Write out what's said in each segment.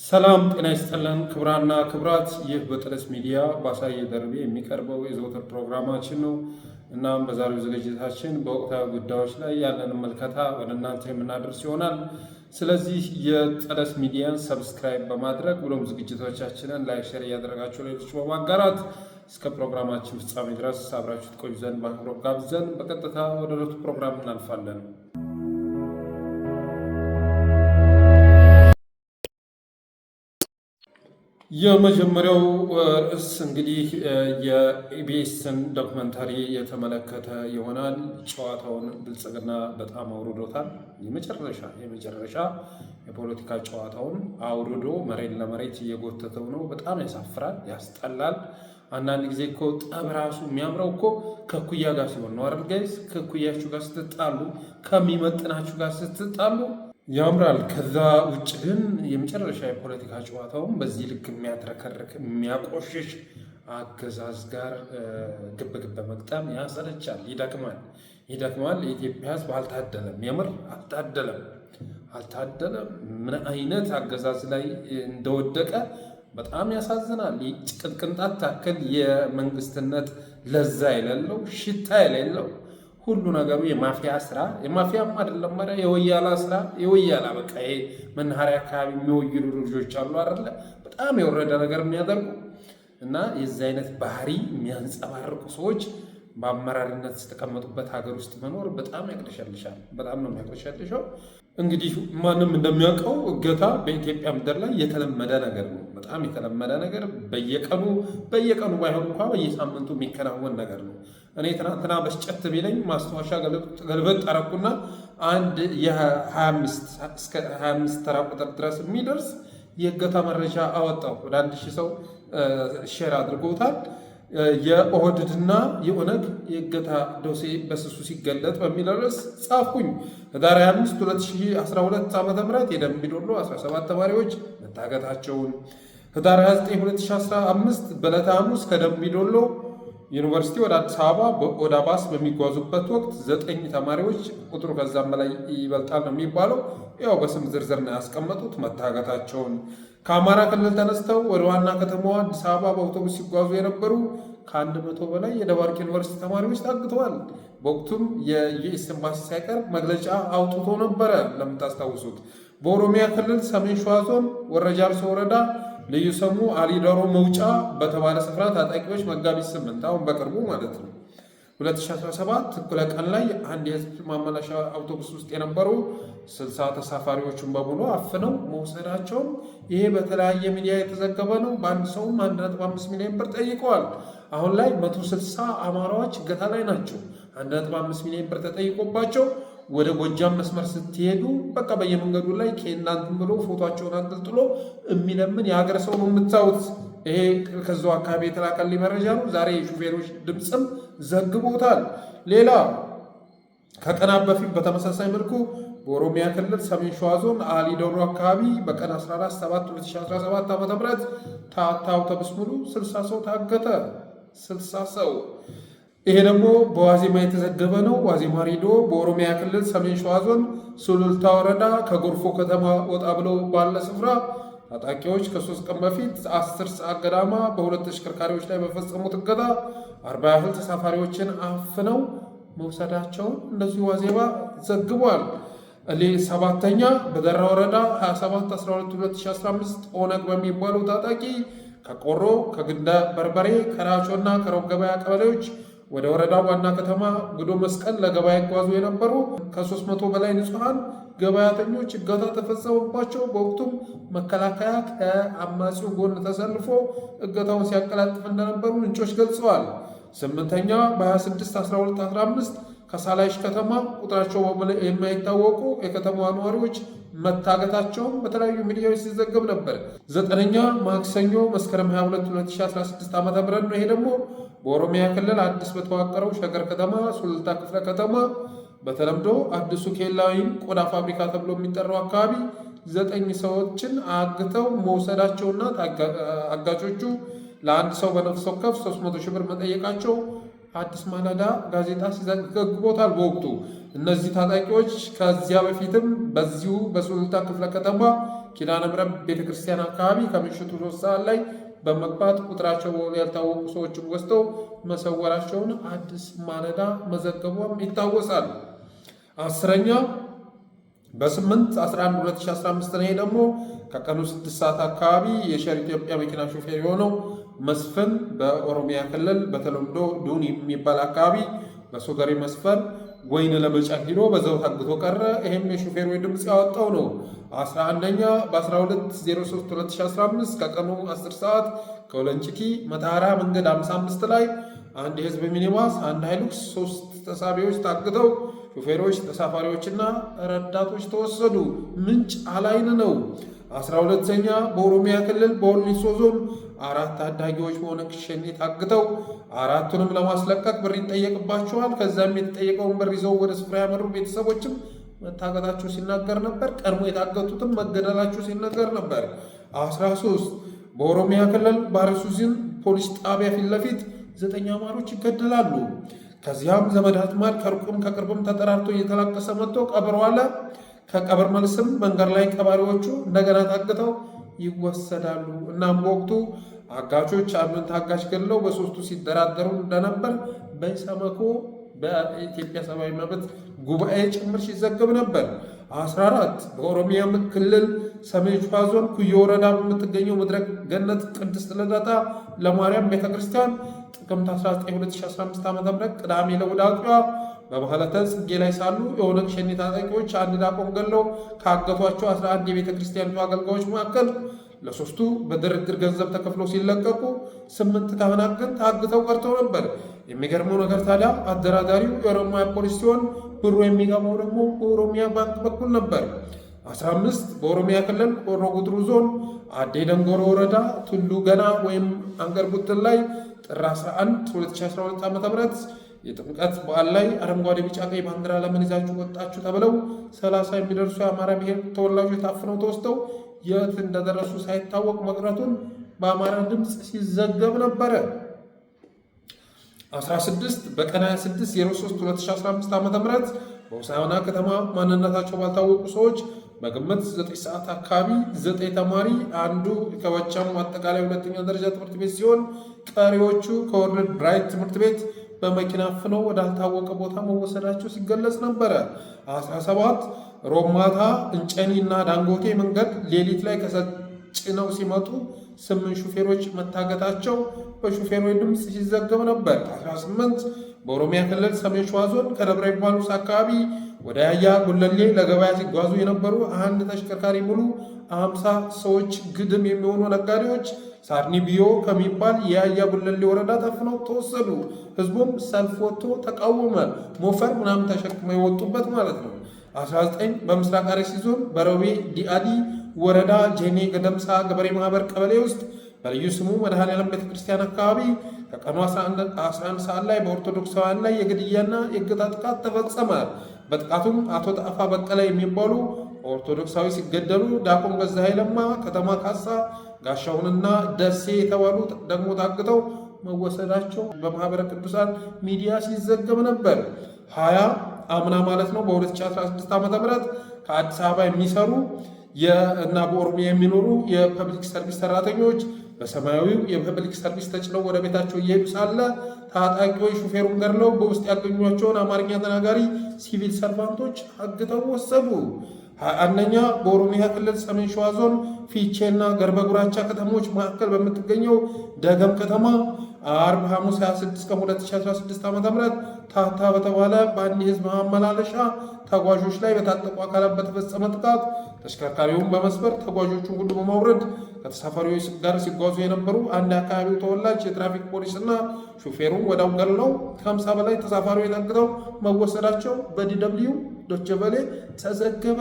ሰላም ጤና ይስጥልን ክብራና ክብራት፣ ይህ በጠለስ ሚዲያ በአሳየ ደርቤ የሚቀርበው የዘወትር ፕሮግራማችን ነው። እናም በዛሬው ዝግጅታችን በወቅታዊ ጉዳዮች ላይ ያለንን መልከታ ወደ እናንተ የምናደርስ ይሆናል። ስለዚህ የጠለስ ሚዲያን ሰብስክራይብ በማድረግ ብሎም ዝግጅቶቻችንን ላይክ፣ ሼር እያደረጋችሁ ሌሎች በማጋራት እስከ ፕሮግራማችን ፍጻሜ ድረስ አብራችሁ ትቆዩ ዘንድ በአክብሮት ጋብዘን በቀጥታ ወደ ዕለቱ ፕሮግራም እናልፋለን። የመጀመሪያው ርዕስ እንግዲህ የኢቢኤስን ዶክመንታሪ የተመለከተ ይሆናል። ጨዋታውን ብልጽግና በጣም አውርዶታል። የመጨረሻ የፖለቲካ ጨዋታውን አውርዶ መሬት ለመሬት እየጎተተው ነው። በጣም ያሳፍራል፣ ያስጠላል። አንዳንድ ጊዜ እኮ ጠብ ራሱ የሚያምረው እኮ ከኩያ ጋር ሲሆን ነው አይደል ጋይስ? ከኩያችሁ ጋር ስትጣሉ፣ ከሚመጥናችሁ ጋር ስትጣሉ ያምራል። ከዛ ውጭ ግን የመጨረሻ የፖለቲካ ጨዋታውን በዚህ ልክ የሚያትረከርክ የሚያቆሽሽ አገዛዝ ጋር ግብግብ መግጠም ያሰለቻል፣ ይደክማል። የኢትዮጵያ ሕዝብ አልታደለም፣ የምር አልታደለም። ምን አይነት አገዛዝ ላይ እንደወደቀ በጣም ያሳዝናል። ቅንጣት ታክል የመንግስትነት ለዛ የሌለው ሽታ የሌለው ሁሉ ነገሩ የማፊያ ስራ፣ የማፊያም አይደለም ማለት የወያላ ስራ፣ የወያላ በቃ ይሄ መናኸሪያ አካባቢ የሚወይሉ ልጆች አሉ አይደለ? በጣም የወረደ ነገር የሚያደርጉ እና የዚህ አይነት ባህሪ የሚያንጸባርቁ ሰዎች በአመራርነት የተቀመጡበት ሀገር ውስጥ መኖር በጣም ያቅለሸልሻል። በጣም ነው የሚያቅለሸልሸው። እንግዲህ ማንም እንደሚያውቀው እገታ በኢትዮጵያ ምድር ላይ የተለመደ ነገር ነው። በጣም የተለመደ ነገር፣ በየቀኑ ባይሆን እንኳ በየሳምንቱ የሚከናወን ነገር ነው። እኔ ትናንትና በስጨት ቢለኝ ማስታወሻ ገልበጥ አረኩና አንድ የ25 ተራ ቁጥር ድረስ የሚደርስ የእገታ መረጃ አወጣው። ወደ 1000 ሰው ሼር አድርጎታል። የኦህዴድና የኦነግ የእገታ ዶሴ በስሱ ሲገለጥ በሚል ርዕስ ጻፍኩኝ። ህዳር 25 2012 ዓ.ም የደምቢ ዶሎ 17 ተማሪዎች መታገታቸውን፣ ህዳር 29 2015 በዕለተ ሐሙስ ከደምቢ ዶሎ ዩኒቨርሲቲ ወደ አዲስ አበባ ወደ ባስ በሚጓዙበት ወቅት 9 ተማሪዎች ቁጥሩ ከዛም በላይ ይበልጣል ነው የሚባለው፣ ያው በስም ዝርዝር ነው ያስቀመጡት፣ መታገታቸውን፣ ከአማራ ክልል ተነስተው ወደ ዋና ከተማዋ አዲስ አበባ በአውቶቡስ ሲጓዙ የነበሩ ከ100 በላይ የደባርቅ ዩኒቨርሲቲ ተማሪዎች ታግተዋል። በወቅቱም የዩኤስ ኤምባሲ ሳይቀር መግለጫ አውጥቶ ነበረ ለምታስታውሱት። በኦሮሚያ ክልል ሰሜን ሸዋ ዞን ወረጃ አርሶ ወረዳ ልዩ ስሙ አሊዶሮ መውጫ በተባለ ስፍራ ታጣቂዎች መጋቢት 8 አሁን በቅርቡ ማለት ነው 2017 እኩለ ቀን ላይ አንድ የህዝብ ማመላለሻ አውቶቡስ ውስጥ የነበሩ 60 ተሳፋሪዎችን በሙሉ አፍነው መውሰዳቸውም ይሄ በተለያየ ሚዲያ የተዘገበ ነው። በአንድ ሰውም 1.5 ሚሊዮን ብር ጠይቀዋል። አሁን ላይ 160 አማራዎች እገታ ላይ ናቸው። 1.5 ሚሊዮን ብር ተጠይቆባቸው ወደ ጎጃም መስመር ስትሄዱ በቃ በየመንገዱ ላይ ከእናንተም ብሎ ፎቶቸውን አንጠልጥሎ የሚለምን የሀገር ሰው ነው የምታዩት። ይሄ ከዛው አካባቢ የተላከልኝ መረጃ ነው። ዛሬ የሹፌሮች ድምፅም ዘግቦታል። ሌላ ከቀናት በፊት በተመሳሳይ መልኩ በኦሮሚያ ክልል ሰሜን ሸዋ ዞን አሊዶሮ አካባቢ በቀን 14/7/2017 ዓ.ም ታታ አውቶቡስ ሙሉ 60 ሰው ታገተ። 60 ሰው። ይሄ ደግሞ በዋዜማ የተዘገበ ነው። ዋዜማ ሬዲዮ በኦሮሚያ ክልል ሰሜን ሸዋ ዞን ሱሉልታ ወረዳ ከጎርፎ ከተማ ወጣ ብለው ባለ ስፍራ ታጣቂዎች ከ3 ቀን በፊት 10 ሰዓት ገዳማ በሁለት ተሽከርካሪዎች ላይ በፈጸሙት እገታ 40 ያህል ተሳፋሪዎችን አፍነው መውሰዳቸውን እንደዚሁ ዋዜማ ዘግቧል። ሰባተኛ በደራ ወረዳ 27/12/2015 ኦነግ በሚባሉ ታጣቂ ከቆሮ፣ ከግንደ በርበሬ፣ ከራቾ እና ከሮብ ገበያ ቀበሌዎች ወደ ወረዳ ዋና ከተማ ግዶ መስቀል ለገበያ ይጓዙ የነበሩ ከ300 በላይ ንጹሐን ገበያተኞች እገታ ተፈጸመባቸው። በወቅቱም መከላከያ ከአማጺው ጎን ተሰልፎ እገታውን ሲያቀላጥፍ እንደነበሩ ምንጮች ገልጸዋል። ስምንተኛ በ26/12/15 ከሳላይሽ ከተማ ቁጥራቸው የማይታወቁ የከተማዋ ነዋሪዎች መታገታቸውን በተለያዩ ሚዲያዎች ሲዘገብ ነበር። ዘጠነኛ ማክሰኞ መስከረም 22 2016 ዓ.ም ነው። ይሄ ደግሞ በኦሮሚያ ክልል አዲስ በተዋቀረው ሸገር ከተማ ሱሉልታ ክፍለ ከተማ በተለምዶ አዲሱ ኬላ ወይም ቆዳ ፋብሪካ ተብሎ የሚጠራው አካባቢ 9 ሰዎችን አግተው መውሰዳቸውና አጋቾቹ ለአንድ ሰው በነፍስ ወከፍ 300 ሺህ ብር መጠየቃቸው አዲስ ማለዳ ጋዜጣ ሲዘግቦታል። በወቅቱ እነዚህ ታጣቂዎች ከዚያ በፊትም በዚሁ በሱሉልታ ክፍለ ከተማ ኪዳነ ምሕረት ቤተክርስቲያን አካባቢ ከምሽቱ 3 ሰዓት ላይ በመግባት ቁጥራቸው ያልታወቁ ሰዎችን ወስደው መሰወራቸውን አዲስ ማለዳ መዘገቧም ይታወሳል። 10ኛ በ8/11/2015 ላይ ደግሞ ከቀኑ 6 ሰዓት አካባቢ የሸር ኢትዮጵያ መኪና ሾፌር የሆነው መስፍን በኦሮሚያ ክልል በተለምዶ ዱን የሚባል አካባቢ በሶገሬ መስፈር ወይን ለመጫን ሂዶ በዛው ታግቶ ቀረ። ይህም የሾፌሩ ድምፅ ያወጣው ነው። 11ኛ በ12/03/2015 ከቀኑ 10 ሰዓት ከወለንጭቲ መተሐራ መንገድ 55 ላይ አንድ የህዝብ ሚኒባስ፣ አንድ ሃይሉክስ፣ 3 ተሳቢዎች ታግተው ሾፌሮች፣ ተሳፋሪዎችና ረዳቶች ተወሰዱ። ምንጭ አላይን ነው። 12ኛ በኦሮሚያ ክልል በወሊሶ ዞን 4 ታዳጊዎች በኦነግ ሸኔ ታግተው 4ቱንም ለማስለቀቅ ብር ይጠየቅባቸዋል። ከዛም የተጠየቀውን ብር ይዘው ወደ ስፍራ ያመሩ ቤተሰቦችም መታገታቸው ሲናገር ነበር። ቀድሞ የታገቱትም መገደላቸው ሲናገር ነበር። 13 በኦሮሚያ ክልል ባረሱዚን ፖሊስ ጣቢያ ፊት ለፊት 9 አማሮች ይገደላሉ። ከዚያም ዘመድ አዝማድ ከሩቅም ከቅርብም ተጠራርቶ እየተላቀሰ መጥቶ ቀብር ዋለ። ከቀብር መልስም መንገድ ላይ ቀባሪዎቹ እንደገና ታግተው ይወሰዳሉ። እናም በወቅቱ አጋቾች አንዱን ታጋች ገድለው በሶስቱ ሲደራደሩ እንደነበር በኢሰመኮ በኢትዮጵያ ሰብአዊ መብት ጉባኤ ጭምር ሲዘገብ ነበር። 14 በኦሮሚያ ክልል ሰሜን ሸዋ ዞን ኩዮ ወረዳ በምትገኘው ምድረ ገነት ቅድስት ልደታ ለማርያም ቤተክርስቲያን ጥቅምት 19 2015 ዓ.ም ቅዳሜ ለእሑድ አጥቢያ በማህለተ ጽጌ ላይ ሳሉ የኦነግ ሸኔ ታጣቂዎች አንድ ዲያቆን ገድለው ካገቷቸው 11 የቤተ ክርስቲያኒቱ አገልጋዮች መካከል ለሶስቱ በድርድር ገንዘብ ተከፍለው ሲለቀቁ 8 ካህናት ግን ታግተው ቀርተው ነበር። የሚገርመው ነገር ታዲያ አደራዳሪው የኦሮሚያ ፖሊስ ሲሆን ብሩ የሚገባው ደግሞ በኦሮሚያ ባንክ በኩል ነበር። 15 በኦሮሚያ ክልል ሆሮ ጉዱሩ ዞን አዴ ደንጎሮ ወረዳ ቱሉ ገና ወይም አንገር ጉትን ላይ ጥር 11 2012 ዓ.ም የጥምቀት በዓል ላይ አረንጓዴ፣ ቢጫ፣ ቀይ ባንዲራ ለምን ይዛችሁ ወጣችሁ ተብለው 30 የሚደርሱ የአማራ ብሔር ተወላጆች ታፍነው ተወስደው የት እንደደረሱ ሳይታወቅ መቅረቱን በአማራ ድምፅ ሲዘገብ ነበረ። 16 በቀን 26/03/2015 ዓ.ም በሆሳዕና ከተማ ማንነታቸው ባልታወቁ ሰዎች በግምት 9 ሰዓት አካባቢ 9 ተማሪ አንዱ ከወቻሙ አጠቃላይ ሁለተኛ ደረጃ ትምህርት ቤት ሲሆን ቀሪዎቹ ከወርልድ ብራይት ትምህርት ቤት በመኪና አፍነው ወዳልታወቀ ቦታ መወሰዳቸው ሲገለጽ ነበረ። 17 ሮማታ እንጨኒ እና ዳንጎቴ መንገድ ሌሊት ላይ ከሰጭነው ሲመጡ 8 ሹፌሮች መታገታቸው በሹፌሮች ድምፅ ሲዘገብ ነበር። 18 በኦሮሚያ ክልል ሰሜን ሸዋ ዞን ከደብረ ሊባኖስ አካባቢ ወደ ያያ ጉለሌ ለገበያ ሲጓዙ የነበሩ አንድ ተሽከርካሪ ሙሉ 50 ሰዎች ግድም የሚሆኑ ነጋዴዎች ሳርኒ ቢዮ ከሚባል የያያ ጉለሌ ወረዳ ታፍነው ተወሰዱ። ህዝቡም ሰልፍ ወጥቶ ተቃወመ። ሞፈር ምናምን ተሸክመው የወጡበት ማለት ነው። 19 በምስራቅ አርሲ ዞን በሮቤ ዲአዲ ወረዳ ጄኔ ገደምሳ ገበሬ ማህበር ቀበሌ ውስጥ በልዩ ስሙ መድኃኔዓለም ቤተክርስቲያን አካባቢ ከቀኑ 11 ሰዓት ላይ በኦርቶዶክሳውያን ላይ የግድያና የእገታ ጥቃት ተፈጸመ። በጥቃቱም አቶ ጣፋ በቀለ የሚባሉ ኦርቶዶክሳዊ ሲገደሉ፣ ዲያቆን ገዛኸኝ ለማ፣ ከተማ ካሳ፣ ጋሻውንና ደሴ የተባሉ ደግሞ ታግተው መወሰዳቸው በማህበረ ቅዱሳን ሚዲያ ሲዘገብ ነበር። 20 አምና ማለት ነው በ2016 ዓ.ም ከአዲስ አበባ የሚሰሩ እና በኦሮሚያ የሚኖሩ የፐብሊክ ሰርቪስ ሰራተኞች በሰማያዊው የፐብሊክ ሰርቪስ ተጭነው ወደ ቤታቸው እየሄዱ ሳለ ታጣቂዎች ሹፌሩን ገድለው በውስጥ ያገኟቸውን አማርኛ ተናጋሪ ሲቪል ሰርቫንቶች አግተው ወሰዱ። 21ኛ በኦሮሚያ ክልል ሰሜን ሸዋ ዞን ፊቼና ገርበ ጉራቻ ከተሞች መካከል በምትገኘው ደገም ከተማ አርብ ሐሙስ 26 ቀን 2016 ዓ.ም ታታ በተባለ በአንድ የህዝብ ማመላለሻ ተጓዦች ላይ በታጠቁ አካላት በተፈጸመ ጥቃት ተሽከርካሪውን በመስበር ተጓዦቹን ሁሉ በማውረድ ከተሳፋሪዎች ጋር ሲጓዙ የነበሩ አንድ የአካባቢው ተወላጅ የትራፊክ ፖሊስና ሹፌሩን ወዲያው ገድለው ከ50 በላይ ተሳፋሪዎች ታግተው መወሰዳቸው በዲደብሊው ዶቼ ቬለ ተዘገበ።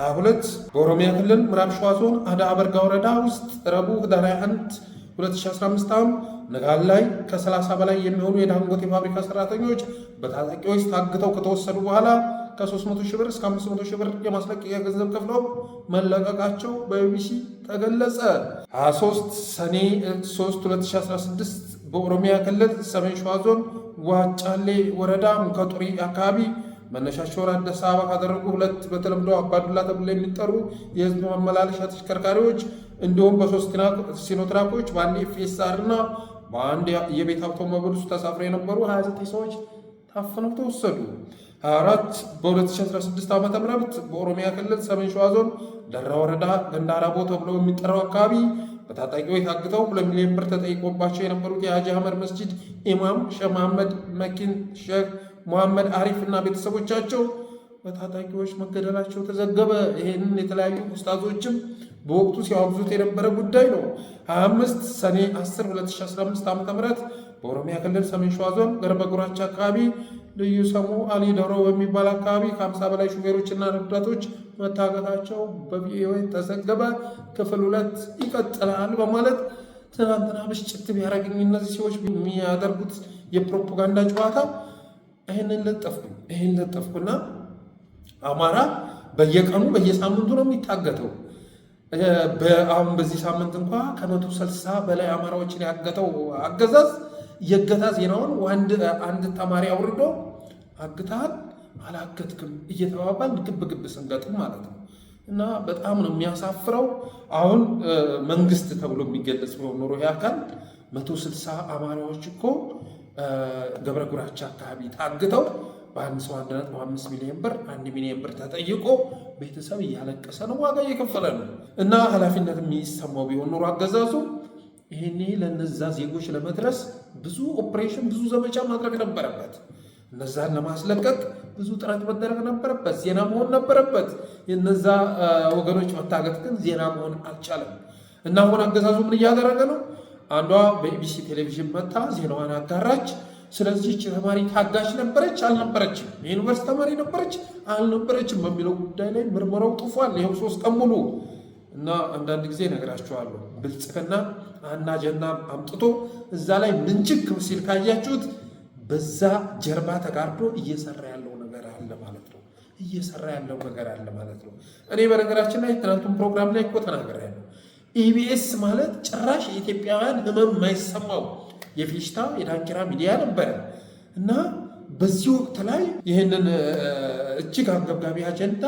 22 በኦሮሚያ ክልል ምዕራብ ሸዋ ዞን አዳ አበርጋ ወረዳ ውስጥ ረቡዕ ህዳር 21 2015 ዓ.ም ንጋት ላይ ከ30 በላይ የሚሆኑ የዳንጎቴ ፋብሪካ ሰራተኞች በታጣቂዎች ታግተው ከተወሰዱ በኋላ ከ300 ሺህ ብር እስከ 500 ሺህ ብር የማስለቀቂያ ገንዘብ ከፍለው መለቀቃቸው በቢቢሲ ተገለጸ። 23 ሰኔ 3 2016 በኦሮሚያ ክልል ሰሜን ሸዋ ዞን ዋጫሌ ወረዳ ሙከጡሪ አካባቢ መነሻቸውን አዲስ አበባ ካደረጉ ሁለት በተለምዶ አባዱላ ተብለው የሚጠሩ የህዝብ ማመላለሻ ተሽከርካሪዎች እንዲሁም በሶስት ሲኖትራኮች በአንድ ኤፍኤስአር እና በአንድ የቤት አውቶሞቢል ውስጥ ተሳፍረው የነበሩ 29 ሰዎች ታፍነው ተወሰዱ። 24 በ2016 ዓ.ም በኦሮሚያ ክልል ሰሜን ሸዋ ዞን ደራ ወረዳ ገንዳራቦ ተብሎ የሚጠራው አካባቢ በታጣቂዎች ታግተው 2 ሚሊዮን ብር ተጠይቆባቸው የነበሩት የሀጂ አህመድ መስጂድ ኢማም ሼህ መሐመድ መኪን፣ ሼህ መሐመድ አሪፍ እና ቤተሰቦቻቸው በታጣቂዎች መገደላቸው ተዘገበ። ይህንን የተለያዩ ኡስታዞችም በወቅቱ ሲያወግዙት የነበረ ጉዳይ ነው። 25 ሰኔ 10 2015 ዓ.ም በኦሮሚያ ክልል ሰሜን ሸዋ ዞን ገርበ ጉራቻ አካባቢ ልዩ ስሙ አሊ ዶሮ በሚባል አካባቢ ከ50 በላይ ሹፌሮችና ረዳቶች መታገታቸው በቪኦኤ ተዘገበ። ክፍል 2 ይቀጥላል በማለት ትናንትና ብስጭት ቢያደርግኝ እነዚህ ሰዎች የሚያደርጉት የፕሮፓጋንዳ ጨዋታ ይህንን ለጠፍኩና አማራ በየቀኑ በየሳምንቱ ነው የሚታገተው። አሁን በዚህ ሳምንት እንኳ ከ160 በላይ አማራዎችን ያገተው አገዛዝ የእገታ ዜናውን አንድ ተማሪ አውርዶ አግተሃል አላገትክም እየተባባል ግብ ስንገጥም ማለት ነው። እና በጣም ነው የሚያሳፍረው። አሁን መንግስት ተብሎ የሚገለጽ ኖሮ ያካል 160 አማራዎች እኮ ገብረ ጉራቻ አካባቢ ታግተው በአንድ ሰው 1.5 ሚሊዮን ብር 1 ሚሊዮን ብር ተጠይቆ ቤተሰብ እያለቀሰ ነው፣ ዋጋ እየከፈለ ነው። እና ኃላፊነት የሚሰማው ቢሆን ኖሮ አገዛዙ ይሄኔ ለነዛ ዜጎች ለመድረስ ብዙ ኦፕሬሽን ብዙ ዘመቻ ማድረግ ነበረበት። እነዛን ለማስለቀቅ ብዙ ጥረት መደረግ ነበረበት። ዜና መሆን ነበረበት። የነዛ ወገኖች መታገት ግን ዜና መሆን አልቻለም። እና አሁን አገዛዙ ምን እያደረገ ነው? አንዷ በኢቢሲ ቴሌቪዥን መታ ዜናዋን አጋራች። ስለዚህ ተማሪ ታጋች ነበረች አልነበረችም፣ የዩኒቨርሲቲ ተማሪ ነበረች አልነበረችም በሚለው ጉዳይ ላይ ምርመራው ጥፏል። ይኸው 3 ቀን ሙሉ። እና አንዳንድ ጊዜ እነግራችኋለሁ ብልጽግና አንድ አጀንዳ አምጥቶ እዛ ላይ ምንጭክ ሲል ካያችሁት በዛ ጀርባ ተጋርዶ እየሰራ ያለው ነገር አለ ማለት ነው። እኔ በነገራችን ላይ ትናንቱን ፕሮግራም ላይ እኮ ተናግሬያለሁ። ኢቢኤስ ማለት ጭራሽ የኢትዮጵያውያን ህመም የማይሰማው የፊሽታ የዳንኪራ ሚዲያ ነበረ። እና በዚህ ወቅት ላይ ይህንን እጅግ አንገብጋቢ አጀንዳ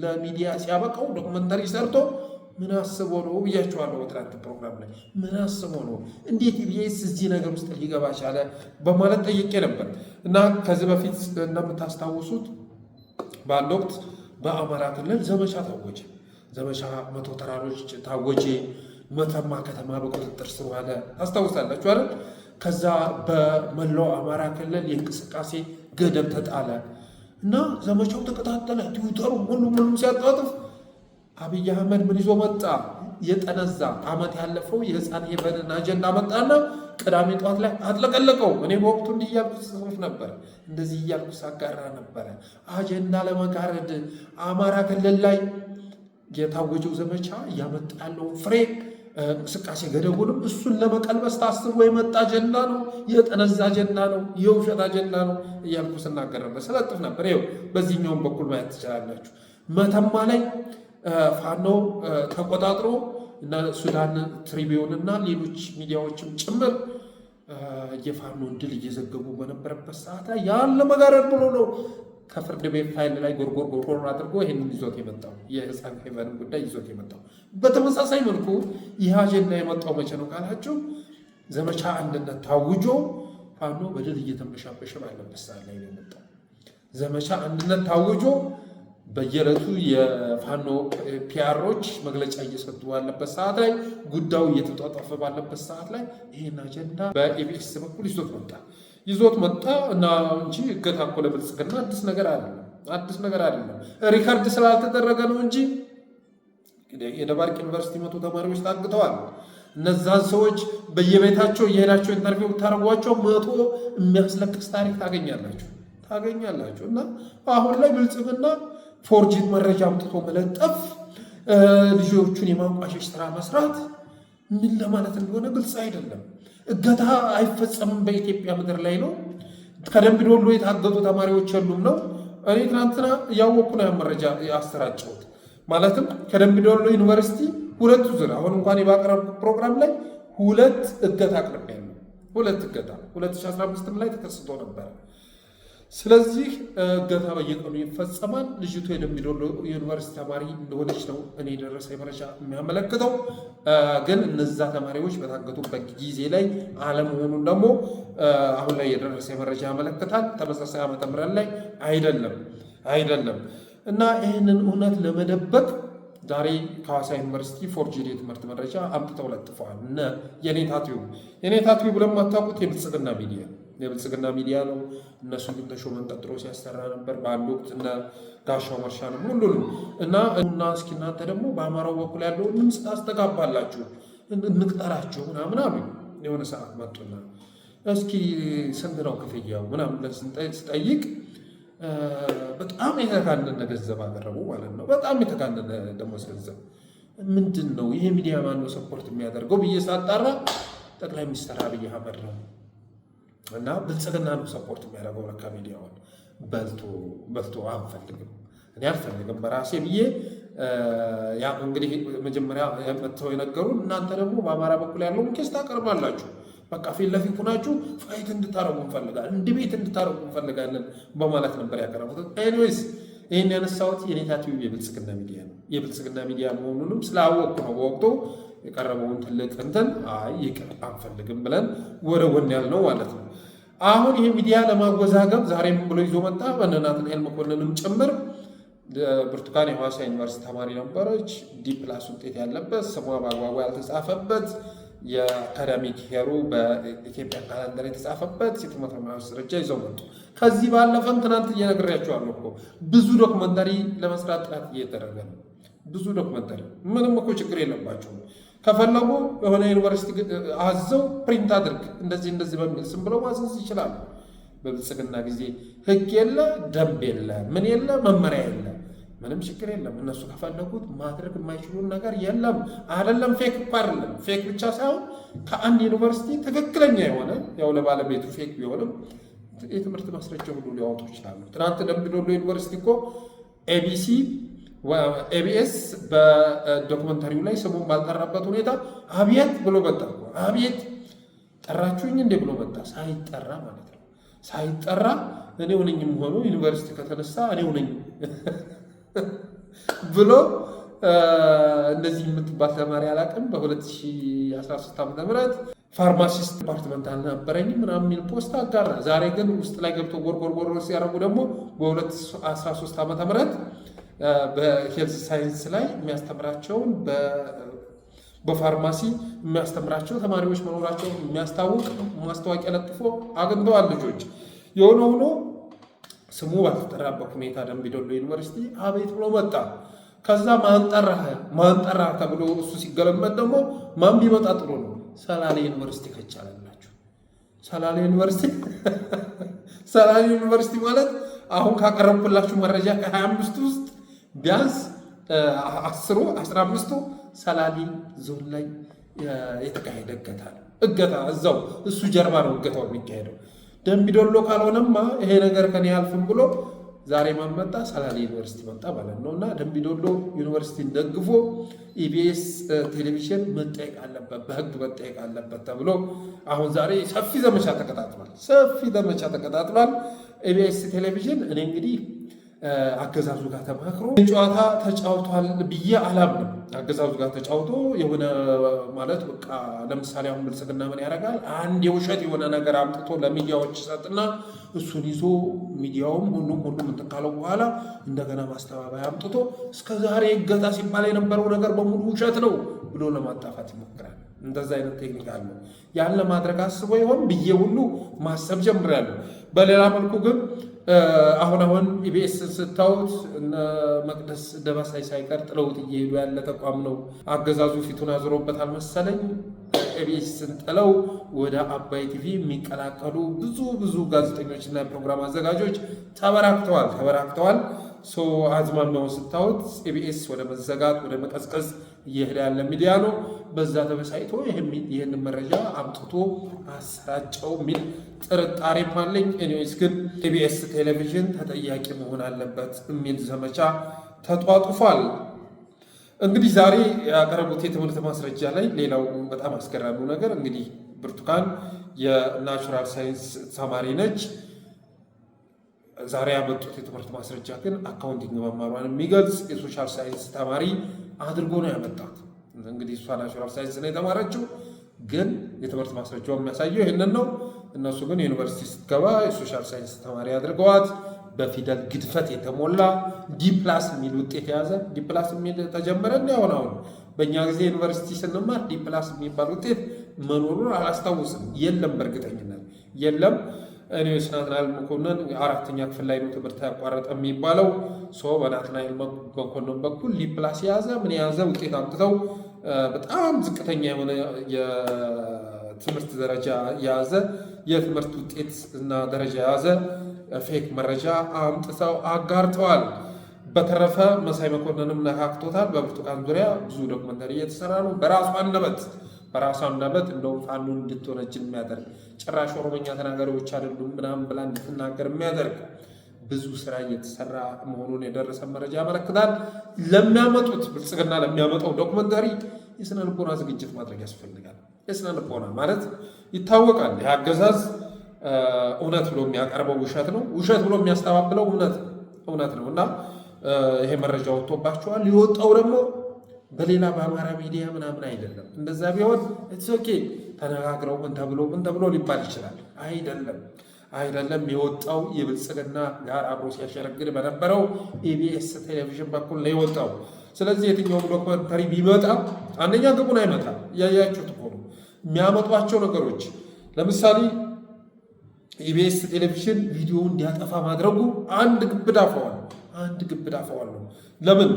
ለሚዲያ ሲያበቃው ዶክመንተሪ ሰርቶ ምን አስቦ ነው ብያቸዋለሁ። በትናንት ፕሮግራም ላይ ምን አስቦ ነው፣ እንዴት ኢቢኤስ እዚህ ነገር ውስጥ ሊገባ ቻለ በማለት ጠይቄ ነበር። እና ከዚህ በፊት እንደምታስታውሱት በአንድ ወቅት በአማራ ክልል ዘመቻ ታወጀ። ዘመቻ 100 ተራሮች ታወጀ። መተማ ከተማ በቁጥጥር ስር ዋለ። ታስታውሳላችሁ አይደል? ከዛ በመላው አማራ ክልል የእንቅስቃሴ ገደብ ተጣለ እና ዘመቻው ተቀጣጠለ። ትዊተሩ ሁሉም ሲያጣጥፍ አብይ አህመድ ምን ይዞ መጣ? የጠነዛ ዓመት ያለፈው የህፃን ሄቨንን አጀንዳ መጣና ቅዳሜ ጠዋት ላይ አጥለቀለቀው። እኔ በወቅቱ እንዲህ እያልኩ ጽሑፍ ነበር፣ እንደዚህ እያልኩ ሳጋራ ነበረ። አጀንዳ ለመጋረድ አማራ ክልል ላይ የታወጀው ዘመቻ እያመጣ ያለው ፍሬ እንቅስቃሴ ገደቡንም እሱን ለመቀልበስ ታስቦ የመጣ አጀንዳ ነው፣ የጠነዛ አጀንዳ ነው፣ የውሸት አጀንዳ ነው እያልኩ ስናገር ነበር፣ ስለጥፍ ነበር። ይኸው በዚህኛውም በኩል ማየት ትችላላችሁ። መተማ ላይ ፋኖ ተቆጣጥሮ እና ሱዳን ትሪቢዩን እና ሌሎች ሚዲያዎችም ጭምር የፋኖን ድል እየዘገቡ በነበረበት ሰዓት ላይ ያን ለመጋረድ ብሎ ነው ከፍርድ ቤት ፋይል ላይ ጎርጎር አድርጎ ይህንን ይዞት የመጣው የህፃን ሄቨንን ጉዳይ ይዞት የመጣው። በተመሳሳይ መልኩ ይህ አጀንዳ የመጣው መቼ ነው ካላችሁ ዘመቻ አንድነት ታውጆ ፋኖ በድል እየተንበሻበሸ ባለበት ሰዓት ላይ ነው የመጣው። ዘመቻ አንድነት ታውጆ በየዕለቱ የፋኖ ፒአሮች መግለጫ እየሰጡ ባለበት ሰዓት ላይ ጉዳዩ እየተጧጧፈ ባለበት ሰዓት ላይ ይህን አጀንዳ በኢቢኤስ በኩል ይዞት መጣ እና እንጂ እገታ እኮ ለብልጽግና አዲስ ነገር አይደለም። ሪከርድ ስላልተደረገ ነው እንጂ የደባርቅ ዩኒቨርሲቲ 100 ተማሪዎች ታግተዋል። እነዛን ሰዎች በየቤታቸው እየሄዳቸው ኢንተርቪው ብታደርጓቸው 100 የሚያስለቅስ ታሪክ ታገኛላችሁ። እና አሁን ላይ ብልጽግና ፎርጂት መረጃ አምጥቶ መለጠፍ፣ ልጆቹን የማንቋሸሽ ስራ መስራት ምን ለማለት እንደሆነ ግልጽ አይደለም። እገታ አይፈጸምም በኢትዮጵያ ምድር ላይ ነው። ከደምቢ ዶሎ የታገቱ ተማሪዎች የሉም ነው። እኔ ትናንትና እያወቅኩ ነው መረጃ ያሰራጨሁት። ማለትም ከደምቢ ዶሎ ዩኒቨርሲቲ 2 ዙር አሁን እንኳን የባቀረብ ፕሮግራም ላይ 2 እገታ አቅርቤያለሁ። 2 እገታ 2015 ላይ ተከስቶ ነበር። ስለዚህ እገታ በየቀኑ ይፈጸማል። ልጅቱ የደምቢ ዶሎ ዩኒቨርሲቲ ተማሪ እንደሆነች ነው እኔ የደረሰኝ መረጃ የሚያመለክተው። ግን እነዛ ተማሪዎች በታገቱበት ጊዜ ላይ አለመሆኑን ደግሞ አሁን ላይ የደረሰኝ መረጃ ያመለክታል። ተመሳሳይ ዓመተ ምህረት ላይ አይደለም እና ይህንን እውነት ለመደበቅ ዛሬ ከሐዋሳ ዩኒቨርሲቲ ፎርጅድ የትምህርት መረጃ አምጥተው ለጥፈዋል። እነ የኔታ ቲዩብ ለማታውቁት የብልጽግና ሚዲያ ነው። እነሱ ግን ተሾመን ቀጥሮ ሲያሰራ ነበር በአንድ ወቅት እነ ጋሻው መርሻ ነው ሁሉንም እና እስኪ እናንተ ደግሞ በአማራው በኩል ያለውን ድምፅ ታስተጋባላችሁ እንቅጠራቸው ምናምን አሉ። የሆነ ሰዓት መጡና እስኪ ስንት ነው ክፍያው ምናምን ብለን ስጠይቅ በጣም የተጋነነ ገንዘብ አቀረቡ ማለት ነው። በጣም የተጋነነ ደሞዝ ገንዘብ ምንድን ነው ይሄ ሚዲያ ማነው ሰፖርት የሚያደርገው ብዬ ሳጣራ ጠቅላይ ሚኒስትር አብይ አህመድ ነው እና ብልጽግና ነው ሰፖርት የሚያደርገው ለካ ሚዲያውን በልቶ እኔ አልፈልግም በራሴ ብዬ ያ እንግዲህ መጀመሪያ መጥተው የነገሩን እናንተ ደግሞ በአማራ በኩል ያለውን ኬስ ታቀርባላችሁ በቃ ፊት ለፊት ሆናችሁ ፋይት እንድታረጉ እንፈልጋለን ዲቤት እንድታረጉ እንፈልጋለን በማለት ነበር ያቀረቡት። ኤኒዌይስ ይህን ያነሳሁት የኔታ ቲዩብ የብልጽግና ሚዲያ መሆኑንም ስላወቅኩ ነው። በወቅቱ የቀረበውን ትልቅ ይቅር አንፈልግም ብለን ወደ ጎን ያልነው ማለት ነው። አሁን ይህ ሚዲያ ለማወዛገብ ዛሬም ብሎ ይዞ መጣ። በናትናኤል መኮንንም ጭምር ብርቱካን የሐዋሳ ዩኒቨርሲቲ ተማሪ ነበረች። ዲ+ ውጤት ያለበት ስሟ በአግባቡ ያልተጻፈበት የአካዳሚክ ሄሩ በኢትዮጵያ ካላንደር የተጻፈበት የትምህርት ማስረጃ ይዘው መጡ። ከዚህ ባለፈም ትናንት እየነግሬያቸዋለሁ እኮ ብዙ ዶክመንተሪ ለመስራት ጥረት እየተደረገ ነው። ብዙ ዶክመንተሪ ምንም እኮ ችግር የለባቸውም። ከፈለጉ የሆነ ዩኒቨርሲቲ አዘው ፕሪንት አድርግ እንደዚህ በሚል ስም ብለው ማዘዝ ይችላሉ። በብልጽግና ጊዜ ሕግ የለ ደንብ የለ ምን የለ መመሪያ የለ ምንም ችግር የለም። እነሱ ከፈለጉት ማድረግ የማይችሉን ነገር የለም። አይደለም ፌክ እኮ አይደለም ፌክ ብቻ ሳይሆን ከአንድ ዩኒቨርሲቲ ትክክለኛ የሆነ ያው ለባለቤቱ ፌክ ቢሆንም የትምህርት ማስረጃ ሁሉ ሊያወጡ ይችላሉ። ትናንት ደምቢ ዶሎ ዩኒቨርሲቲ እኮ ኤቢኤስ በዶክመንተሪው ላይ ስሙን ባልጠራበት ሁኔታ አብየት ብሎ መጣ። አብየት ጠራችሁኝ እንዴ ብሎ መጣ። ሳይጠራ ማለት ነው። ሳይጠራ እኔው ነኝም ሆኖ ዩኒቨርሲቲ ከተነሳ እኔው ነኝ ብሎ እንደዚህ የምትባል ተማሪ አላውቅም በ2013 ዓ.ም ፋርማሲስት ዲፓርትመንት አልነበረኝም ምናምን የሚል ፖስት አጋራ። ዛሬ ግን ውስጥ ላይ ገብቶ ጎርጎር ሲያደርጉ ደግሞ በ2013 ዓ.ም በሄልዝ ሳይንስ ላይ የሚያስተምራቸውን በፋርማሲ የሚያስተምራቸው ተማሪዎች መኖራቸውን የሚያስታውቅ ማስታወቂያ ለጥፎ አግኝተዋል ልጆች። የሆነ ሆኖ ስሙ ባልተጠራበት ሁኔታ ደምቢ ዶሎ ዩኒቨርሲቲ አቤት ብሎ መጣ። ከዛ ማንጠራህ ተብሎ እሱ ሲገለመጥ ደግሞ ማን ቢመጣ ጥሩ ነው? ሰላሌ ዩኒቨርሲቲ ከቻለላችሁ ሰላሌ ዩኒቨርሲቲ ማለት አሁን ካቀረብኩላችሁ መረጃ ከ25 ውስጥ ቢያንስ 15ቱ ሰላሌ ዞን ላይ የተካሄደ እገታ እዛው እሱ ጀርባ ነው እገታው የሚካሄደው። ደምቢ ዶሎ ካልሆነማ ይሄ ነገር ከኔ አልፍም ብሎ ዛሬ ማመጣ ሰላሌ ዩኒቨርሲቲ መጣ ማለት ነው። እና ደምቢ ዶሎ ዩኒቨርሲቲን ደግፎ ኢቢኤስ ቴሌቪዥን መጠየቅ አለበት በህግ መጠየቅ አለበት ተብሎ አሁን ዛሬ ሰፊ ዘመቻ ተቀጣጥሏል። ኢቢኤስ ቴሌቪዥን እኔ እንግዲህ አገዛዙ ጋር ተማክሮ ጨዋታ ተጫውቷል ብዬ አላምንም። አገዛዙ ጋር ተጫውቶ የሆነ ማለት በቃ ለምሳሌ አሁን ብልጽግና ምን ያደርጋል? አንድ የውሸት የሆነ ነገር አምጥቶ ለሚዲያዎች ይሰጥና እሱን ይዞ ሚዲያውም ሁሉም እንትን ካለው በኋላ እንደገና ማስተባበያ አምጥቶ እስከዛሬ እገታ ሲባል የነበረው ነገር በሙሉ ውሸት ነው ብሎ ለማጣፋት ይሞክራል። እንደዛ አይነት ቴክኒክ አለ። ያን ለማድረግ አስቦ ይሆን ብዬ ሁሉ ማሰብ ጀምሬያለሁ። በሌላ መልኩ ግን አሁን ኢቢኤስ ስታዩት እነ መቅደስ ደባሳይ ሳይቀር ጥለውት እየሄዱ ያለ ተቋም ነው። አገዛዙ ፊቱን አዝሮበታል መሰለኝ። ኢቢኤስን ጥለው ወደ አባይ ቲቪ የሚቀላቀሉ ብዙ ጋዜጠኞችና የፕሮግራም አዘጋጆች ተበራክተዋል። አዝማሚያውን ስታዩት ኢቢኤስ ወደ መዘጋት ወደ መቀዝቀዝ እየሄደ ያለ ሚዲያ ነው። በዛ ተበሳይቶ ይህን መረጃ አምጥቶ አሰራጨው የሚል ጥርጣሬም አለኝ። ኤኒዌይስ ግን ኢቢኤስ ቴሌቪዥን ተጠያቂ መሆን አለበት የሚል ዘመቻ ተጧጡፏል። እንግዲህ ዛሬ ያቀረቡት የትምህርት ማስረጃ ላይ ሌላው በጣም አስገራሚው ነገር እንግዲህ ብርቱካን የናቹራል ሳይንስ ተማሪ ነች። ዛሬ ያመጡት የትምህርት ማስረጃ ግን አካውንቲንግ መማሯን የሚገልጽ የሶሻል ሳይንስ ተማሪ አድርጎ ነው ያመጣት። እንግዲህ እሷ ናቹራል ሳይንስ ነው የተማረችው፣ ግን የትምህርት ማስረጃው የሚያሳየው ይህንን ነው። እነሱ ግን ዩኒቨርሲቲ ስትገባ የሶሻል ሳይንስ ተማሪ አድርገዋት በፊደል ግድፈት የተሞላ ዲፕላስ የሚል ውጤት የያዘ ዲፕላስ የሚል ተጀመረ። አሁን በእኛ ጊዜ ዩኒቨርሲቲ ስንማር ዲፕላስ የሚባል ውጤት መኖሩን አላስታውስም። የለም፣ በእርግጠኝነት የለም። እኔ ናትናኤል መኮንን 4ኛ ክፍል ላይ ነው ትምህርት ያቋረጠ የሚባለው። በናትናኤል መኮንን በኩል ዲፕላስ የያዘ ምን የያዘ ውጤት አምጥተው በጣም ዝቅተኛ የሆነ የትምህርት ደረጃ የያዘ የትምህርት ውጤት እና ደረጃ የያዘ ፌክ መረጃ አምጥተው አጋርተዋል። በተረፈ መሳይ መኮንንም ነካክቶታል። በብርቱካን ዙሪያ ብዙ ዶክመንተሪ እየተሰራ ነው። በራሷ አንደበት እንደውም ፋኖን እንድትወነጅል የሚያደርግ ጭራሽ ኦሮሞኛ ተናጋሪዎች አይደሉም ምናምን ብላ እንድትናገር የሚያደርግ ብዙ ስራ እየተሰራ መሆኑን የደረሰ መረጃ ያመለክታል። ለሚያመጡት ብልጽግና ለሚያመጣው ዶክመንተሪ የስነ ልቦና ዝግጅት ማድረግ ያስፈልጋል። የስነ ልቦና ማለት ይታወቃል። የአገዛዝ እውነት ብሎ የሚያቀርበው ውሸት ነው፣ ውሸት ብሎ የሚያስተባብለው እውነት ነው እና ይሄ መረጃ ወጥቶባቸዋል። የወጣው ደግሞ በሌላ በአማራ ሚዲያ ምናምን አይደለም። እንደዛ ቢሆን ኢትስ ኦኬ ተነጋግረው ምን ተብሎ ሊባል ይችላል። አይደለም የወጣው የብልጽግና ጋር አብሮ ሲያሸረግድ በነበረው ኢቢኤስ ቴሌቪዥን በኩል ነው የወጣው። ስለዚህ የትኛውም ዶክመንተሪ ቢመጣ አንደኛ ግቡን አይመጣም። እያያችሁት እኮ ነው የሚያመጧቸው ነገሮች። ለምሳሌ ኢቢኤስ ቴሌቪዥን ቪዲዮ እንዲያጠፋ ማድረጉ አንድ ግብድ አፈዋል ነው። ለምን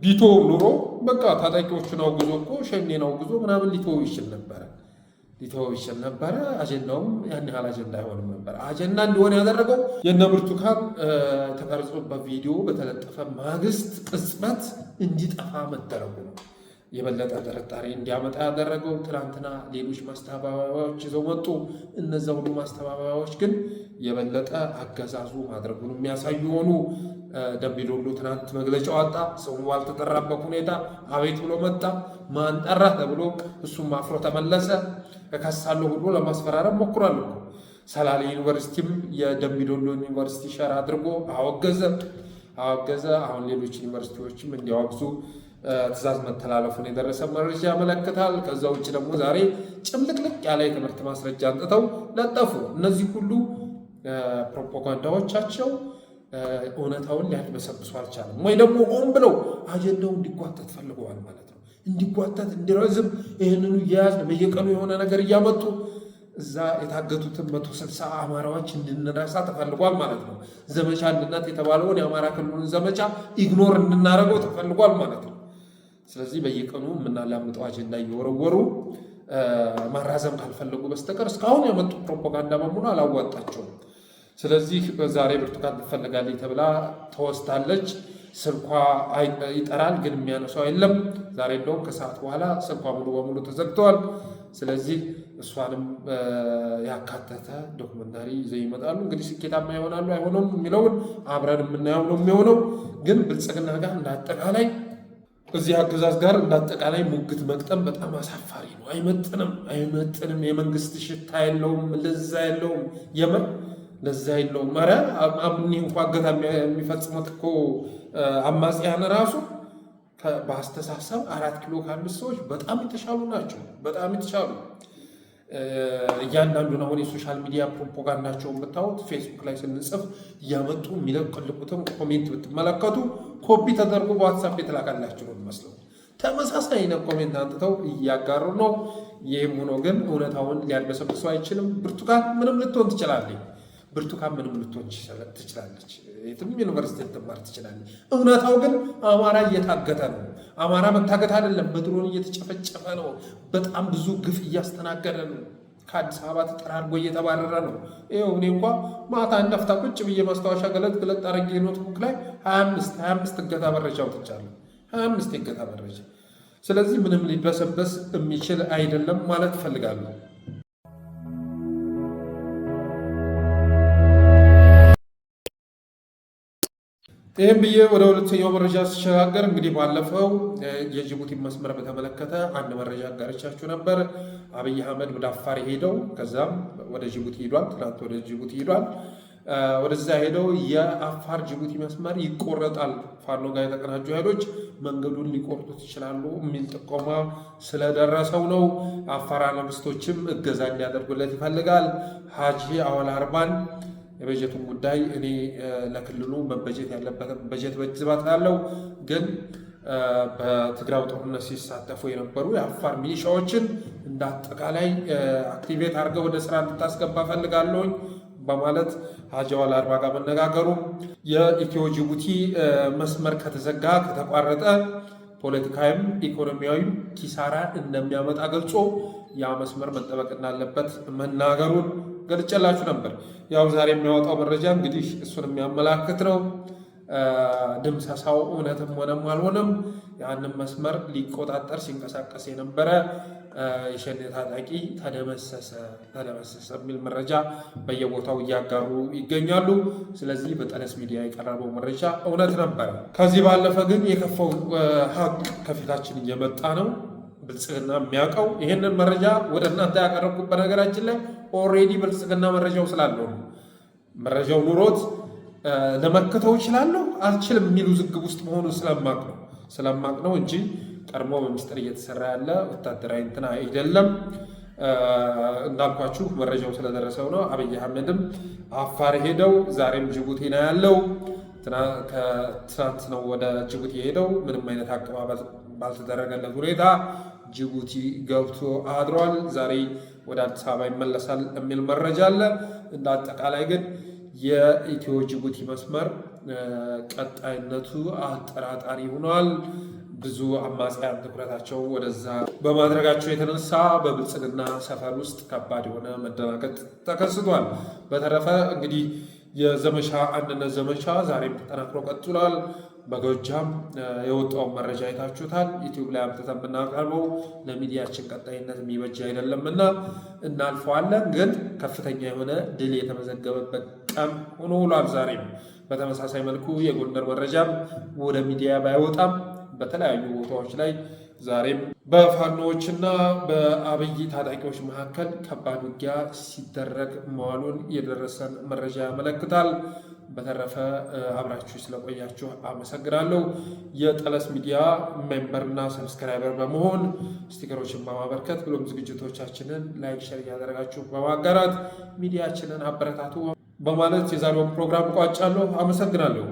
ቢቶ ኑሮ በቃ ታጣቂዎቹን አውግዞ እኮ ሸኔን አውግዞ ምናምን ሊተወው ይችል ነበረ። አጀንዳውም ያን ያህል አጀንዳ አይሆንም ነበር። አጀንዳ እንዲሆን ያደረገው የነ ብርቱካን የተቀረጸበት ቪዲዮ በተለጠፈ ማግስት ቅጽበት እንዲጠፋ መደረጉ ነው። የበለጠ ጥርጣሬ እንዲያመጣ ያደረገው ትናንትና ሌሎች ማስተባበያዎች ይዘው መጡ። እነዛ ሁሉ ማስተባበያዎች ግን የበለጠ አገዛዙ ማድረጉን የሚያሳዩ ሆኑ። ደምቢዶሎ ትናንት መግለጫ ወጣ። ሰው ባልተጠራበት ሁኔታ አቤት ብሎ መጣ። ማን ጠራህ ተብሎ እሱም አፍሮ ተመለሰ። እከሳለሁ ብሎ ለማስፈራረም ሞክሯል እኮ። ሰላሌ ዩኒቨርሲቲም የደምቢዶሎ ዩኒቨርሲቲ ሸር አድርጎ አወገዘ። አሁን ሌሎች ዩኒቨርሲቲዎችም እንዲያወግዙ ትእዛዝ መተላለፉን የደረሰ መረጃ ያመለክታል። ከዛ ውጭ ደግሞ ዛሬ ጭምልቅልቅ ያለ የትምህርት ማስረጃ አንጥተው ለጠፉ። እነዚህ ሁሉ ፕሮፓጋንዳዎቻቸው እውነታውን ሊያድበሰብሱ አልቻለም፣ ወይ ደግሞ ሆን ብለው አጀንዳው እንዲጓተት ፈልገዋል ማለት ነው። እንዲጓተት እንዲረዝም ይህንኑ እየያዝን በየቀኑ የሆነ ነገር እያመጡ እዛ የታገቱትን 160 አማራዎች እንድንረሳ ተፈልጓል ማለት ነው። ዘመቻ አንድነት የተባለውን የአማራ ክልሉን ዘመቻ ኢግኖር እንድናደርገው ተፈልጓል ማለት ነው። ስለዚህ በየቀኑ የምናላምጠው አጀንዳ እየወረወሩ ማራዘም ካልፈለጉ በስተቀር እስካሁን ያመጡ ፕሮፓጋንዳ በሙሉ አላዋጣቸውም። ስለዚህ ዛሬ ብርቱካን ትፈልጋለች ተብላ ተወስዳለች። ስልኳ ይጠራል ግን የሚያነሳው የለም። ዛሬ እንደውም ከሰዓት በኋላ ስልኳ ሙሉ በሙሉ ተዘግተዋል። ስለዚህ እሷንም ያካተተ ዶክመንታሪ ይዘው ይመጣሉ። እንግዲህ ስኬታማ ይሆናሉ አይሆኑም የሚለውን አብረን የምናየው ነው የሚሆነው። ግን ብልጽግና ጋር እንዳጠቃላይ እዚህ አገዛዝ ጋር እንዳጠቃላይ ሙግት መቅጠም በጣም አሳፋሪ ነው። አይመጥንም። የመንግስት ሽታ የለውም፣ ለዛ የለውም፣ የምር ለዛ የለውም። ኧረ እኒህ እንኳ እገታ የሚፈጽሙት እኮ አማጽያን ራሱ በአስተሳሰብ 4 ኪሎ ካሉት ሰዎች በጣም የተሻሉ ናቸው። በጣም የተሻሉ እያንዳንዱን አሁን የሶሻል ሚዲያ ፕሮፓጋንዳቸውን ብታዩት ፌስቡክ ላይ ስንጽፍ እያመጡ የሚለቀልቁትም ኮሜንት ብትመለከቱ ኮፒ ተደርጎ በዋትሳፕ የተላካላቸው ነው የሚመስለው። ተመሳሳይ አይነት ኮሜንት አንጥተው እያጋሩ ነው። ይህም ሆኖ ግን እውነታውን ሊያድበሰብሰው አይችልም። ብርቱካን ምንም ልትሆን ትችላለች። የትም ዩኒቨርሲቲ ልትማር ትችላለች። እውነታው ግን አማራ እየታገተ ነው። አማራ መታገት አይደለም፣ በድሮን እየተጨፈጨፈ ነው። በጣም ብዙ ግፍ እያስተናገደ ነው። ከአዲስ አበባ ተጠራርጎ እየተባረረ ነው። ይኸው እኔ እንኳ ማታ እንደፍታ ቁጭ ብዬ ማስታወሻ ገለጥ አረጌ ኖትቡክ ላይ 25 እገታ መረጃ አውጥቻለሁ። 25 የእገታ መረጃ። ስለዚህ ምንም ሊበሰበስ የሚችል አይደለም ማለት እፈልጋለሁ። ይህም ብዬ ወደ ሁለተኛው መረጃ ሲሸጋገር እንግዲህ ባለፈው የጅቡቲ መስመር በተመለከተ አንድ መረጃ አጋርቻችሁ ነበር። አብይ አህመድ ወደ አፋር ሄደው ከዛም ወደ ጅቡቲ ሄዷል። ትናንት ወደ ጅቡቲ ሄዷል። ወደዛ ሄደው የአፋር ጅቡቲ መስመር ይቆረጣል፣ ፋኖ ጋር የተቀናጁ ኃይሎች መንገዱን ሊቆርጡት ይችላሉ የሚል ጥቆማ ስለደረሰው ነው። አፋር አናብስቶችም እገዛ እንዲያደርጉለት ይፈልጋል። ሀጂ አወል አርባን የበጀቱን ጉዳይ እኔ ለክልሉ መበጀት ያለበትን በጀት በጅባት ላለው ግን በትግራይ ጦርነት ሲሳተፉ የነበሩ የአፋር ሚሊሻዎችን እንደ አጠቃላይ አክቲቬት አድርገው ወደ ስራ እንድታስገባ ፈልጋለሁኝ በማለት ሀጂ አወል አርባ ጋር መነጋገሩ የኢትዮ ጅቡቲ መስመር ከተዘጋ ከተቋረጠ ፖለቲካዊም ኢኮኖሚያዊም ኪሳራ እንደሚያመጣ ገልጾ ያ መስመር መጠበቅ እንዳለበት መናገሩን ገልጨላችሁ ነበር። ያው ዛሬ የሚያወጣው መረጃ እንግዲህ እሱን የሚያመላክት ነው። ድምሰሳው እውነትም ሆነም አልሆነም ያንን መስመር ሊቆጣጠር ሲንቀሳቀስ የነበረ የሸኔ ታጣቂ ተደመሰሰ የሚል መረጃ በየቦታው እያጋሩ ይገኛሉ። ስለዚህ በጠለስ ሚዲያ የቀረበው መረጃ እውነት ነበረ። ከዚህ ባለፈ ግን የከፋው ሀቅ ከፊታችን እየመጣ ነው። ብልጽግና የሚያውቀው ይህንን መረጃ ወደ እናንተ ያቀረብኩበት ነገራችን ላይ ኦልሬዲ ብልጽግና መረጃው ስላለው ነው። መረጃው ኑሮት ለመከተው ይችላለሁ አልችልም የሚሉ ዝግብ ውስጥ መሆኑ ስለማቅ ነው እንጂ ቀድሞ በምስጢር እየተሰራ ያለ ወታደራዊ እንትና አይደለም። እንዳልኳችሁ መረጃው ስለደረሰው ነው። አብይ አህመድም አፋር ሄደው ዛሬም ጅቡቲ ነው ያለው። ከትናንት ነው ወደ ጅቡቲ ሄደው ምንም አይነት አቀባበል ባልተደረገለት ሁኔታ ጅቡቲ ገብቶ አድሯል። ዛሬ ወደ አዲስ አበባ ይመለሳል የሚል መረጃ አለ። እንደ አጠቃላይ ግን የኢትዮ ጅቡቲ መስመር ቀጣይነቱ አጠራጣሪ ሆኗል። ብዙ አማጽያን ትኩረታቸው ወደዛ በማድረጋቸው የተነሳ በብልጽግና ሰፈር ውስጥ ከባድ የሆነ መደናገጥ ተከስቷል። በተረፈ እንግዲህ የዘመቻ አንድነት ዘመቻ ዛሬም ተጠናክሮ ቀጥሏል። በጎጃም የወጣውን መረጃ አይታችሁታል። ዩቲዩብ ላይ አምጥተን ብናቀርበው ለሚዲያችን ቀጣይነት የሚበጅ አይደለምና እናልፈዋለን። ግን ከፍተኛ የሆነ ድል የተመዘገበበት ቀን ሆኖ ውሏል። ዛሬም በተመሳሳይ መልኩ የጎንደር መረጃም ወደ ሚዲያ ባይወጣም በተለያዩ ቦታዎች ላይ ዛሬም በፋኖዎችና በአብይ ታጣቂዎች መካከል ከባድ ውጊያ ሲደረግ መዋሉን የደረሰን መረጃ ያመለክታል። በተረፈ አብራችሁ ስለቆያችሁ አመሰግናለሁ። የጠለስ ሚዲያ ሜምበርና ሰብስክራይበር በመሆን ስቲከሮችን በማበርከት ብሎም ዝግጅቶቻችንን ላይክ፣ ሸር እያደረጋችሁ በማጋራት ሚዲያችንን አበረታቱ በማለት የዛሬውን ፕሮግራም ቋጫለሁ። አመሰግናለሁ።